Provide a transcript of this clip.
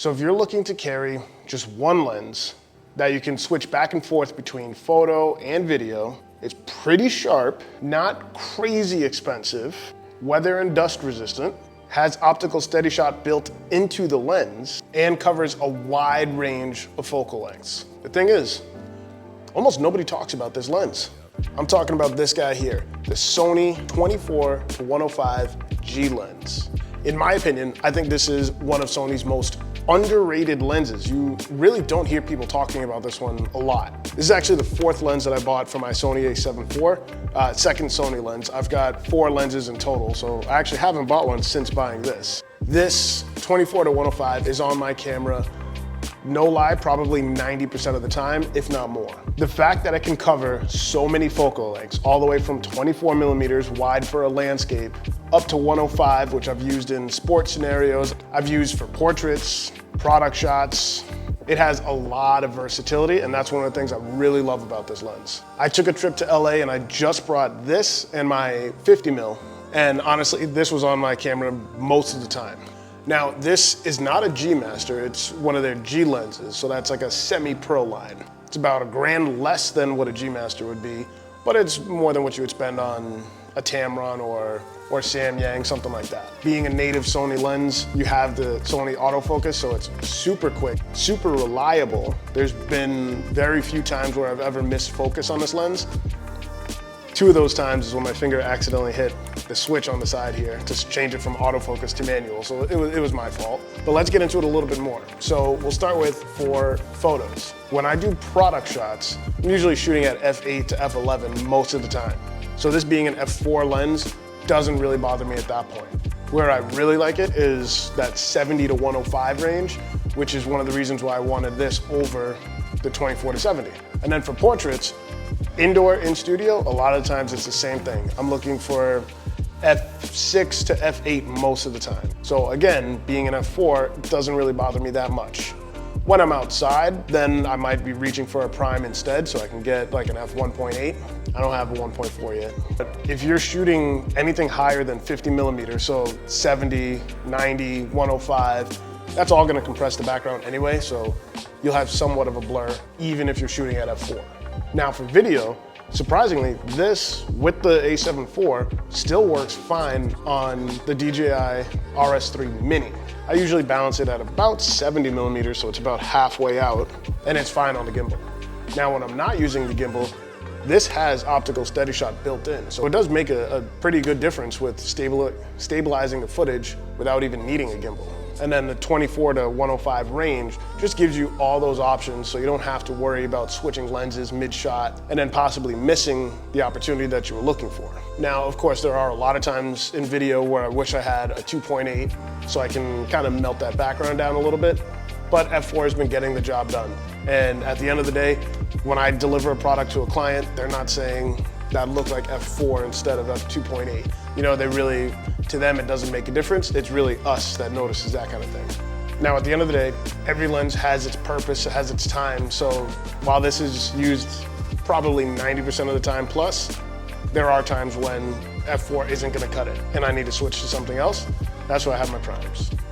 So if you're looking to carry just one lens that you can switch back and forth between photo and video, it's pretty sharp, not crazy expensive, weather and dust resistant, has optical steady shot built into the lens, and covers a wide range of focal lengths. The thing is, almost nobody talks about this lens. I'm talking about this guy here, the Sony 24-105 G lens. In my opinion, I think this is one of Sony's most underrated lenses. You really don't hear people talking about this one a lot. This is actually the fourth lens that I bought for my Sony a7 IV, second Sony lens. I've got 4 lenses in total, so I actually haven't bought one since buying this. This 24-105 is on my camera, no lie, probably 90% of the time, if not more. The fact that it can cover so many focal lengths, all the way from 24mm wide for a landscape, up to 105, which I've used in sports scenarios, I've used for portraits, product shots. It has a lot of versatility, and that's one of the things I really love about this lens. I took a trip to LA and I just brought this and my 50mm, and honestly, this was on my camera most of the time. Now, this is not a G Master, it's one of their G lenses, so that's like a semi-pro line. It's about $1,000 less than what a G Master would be, but it's more than what you would spend on a Tamron or Samyang, something like that. Being a native Sony lens, you have the Sony autofocus, so it's super quick, super reliable. There's been very few times where I've ever missed focus on this lens. 2 of those times is when my finger accidentally hit the switch on the side here to change it from autofocus to manual, so it was my fault. But let's get into it a little bit more. So we'll start with for photos. When I do product shots, I'm usually shooting at f8 to f11 most of the time. So this being an f4 lens doesn't really bother me at that point. Where I really like it is that 70 to 105 range, which is one of the reasons why I wanted this over the 24-70. And then for portraits, indoor, in studio, a lot of times it's the same thing. I'm looking for f6 to f8 most of the time. So again, being an f4 doesn't really bother me that much. When I'm outside, then I might be reaching for a prime instead, so I can get like an f1.8. I don't have a 1.4 yet. But if you're shooting anything higher than 50mm, so 70, 90, 105, that's all gonna compress the background anyway, so you'll have somewhat of a blur, even if you're shooting at f4. Now for video, surprisingly, this with the a7 IV still works fine on the DJI RS3 Mini. I usually balance it at about 70mm, so it's about halfway out, and it's fine on the gimbal. Now when I'm not using the gimbal, this has optical steady shot built in, so it does make a pretty good difference with stabilizing the footage without even needing a gimbal. And then the 24-105 range just gives you all those options, so you don't have to worry about switching lenses mid-shot and then possibly missing the opportunity that you were looking for. Now, of course, there are a lot of times in video where I wish I had a 2.8 so I can kind of melt that background down a little bit, but f4 has been getting the job done. And at the end of the day, when I deliver a product to a client, they're not saying that look like f4 instead of f2.8. You know, to them it doesn't make a difference. It's really us that notices that kind of thing. Now at the end of the day, every lens has its purpose, it has its time. So while this is used probably 90% of the time plus, there are times when f4 isn't gonna cut it and I need to switch to something else. That's why I have my primes.